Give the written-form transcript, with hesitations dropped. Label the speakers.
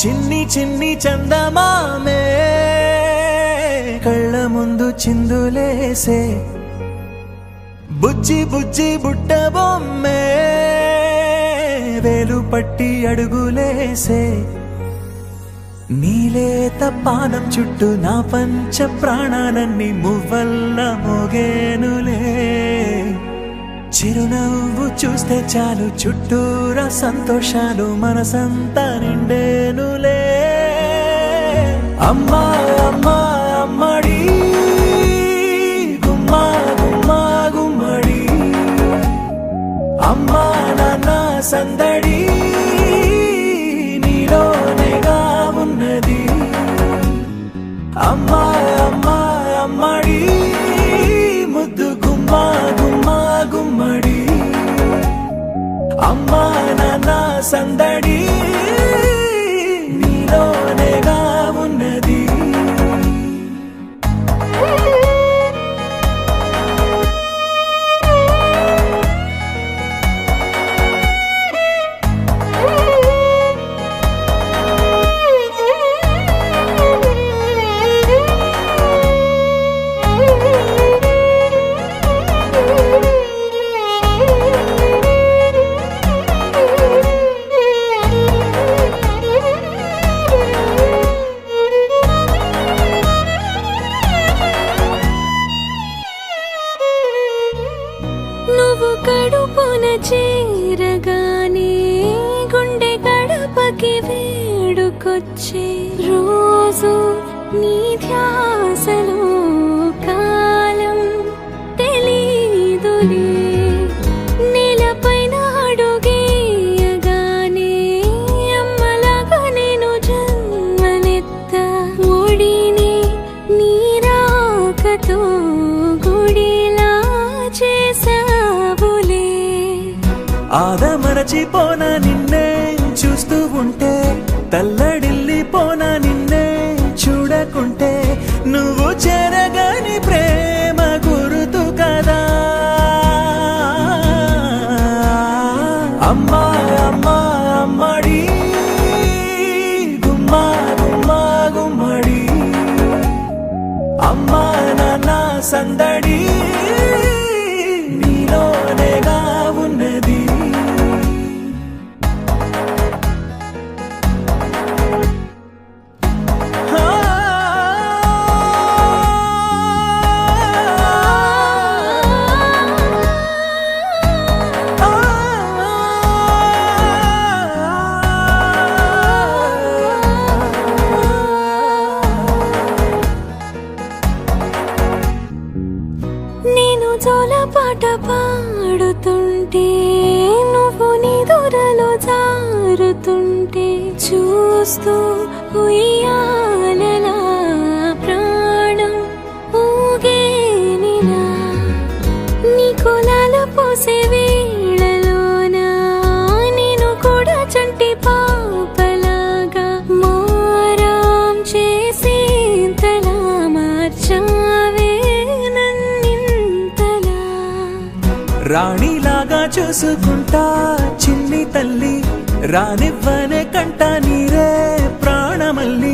Speaker 1: చిన్ని చిన్ని చందమామే కళ్ళ ముందు చిందులేసే బుజ్జి బుజ్జి బుట్ట బొమ్మే వేలు పట్టి అడుగులేసే నీలేత పానం చుట్టూ నా పంచ ప్రాణాలన్నీ మువ్వల్ల మోగేనులే చిరునవ్వు చూస్తే చాలు చుట్టూరా సంతోషాలు మనసంతా నిండేనులే అమ్మా అమ్మా అమ్మడి గుమ్మా గుమ్మా గుమ్మడి అమ్మా నాన్న సందడి నీలోనేగా ఉన్నది అమ్మా అమ్మా అమ్మడి ముద్దు గుమ్మా గుమ్మా గుమ్మడి అమ్మా నాన్న సందడి నీలోనేగా ఉన్నది
Speaker 2: నువ్వు కడుపున చేరగానే గుండె గడపకి వేడుకొచ్చే రోజు నీ ధ్యాసలో కాలం తెలీదులే నేలపైన అడుగేయగానే అమ్మలాగా నేను జన్మనెత్త ఒడిని నీ రాకతో గుడిలా చేసావులే
Speaker 1: ఆదమరచిపోనా నిన్నే చూస్తూ ఉంటే తల్లడిల్లిపోనా నిన్నే చూడకుంటే నువ్వు చెరగని ప్రేమ గురుతు కదా అమ్మా అమ్మా అమ్మడి గుమ్మా గుమ్మా గుమ్మడి అమ్మా నాన్న సందడి నీలోనేగా ఉన్నది
Speaker 2: నేను జోలపాట పాడుతుంటే నువ్వు నీ దూరలో జారుతుంటే చూస్తూ ఉయ్యాలలా ప్రాణం ఊగేనినా నీ కులాల పోసే వేళలోనా నేను కూడా చంటి పాపలాగా మారాం చేసి తలా మార్చావే
Speaker 1: రాణిలాగా చూసుకుంటా చిన్ని తల్లి రానివ్వనే కంట నీరే ప్రాణమల్లి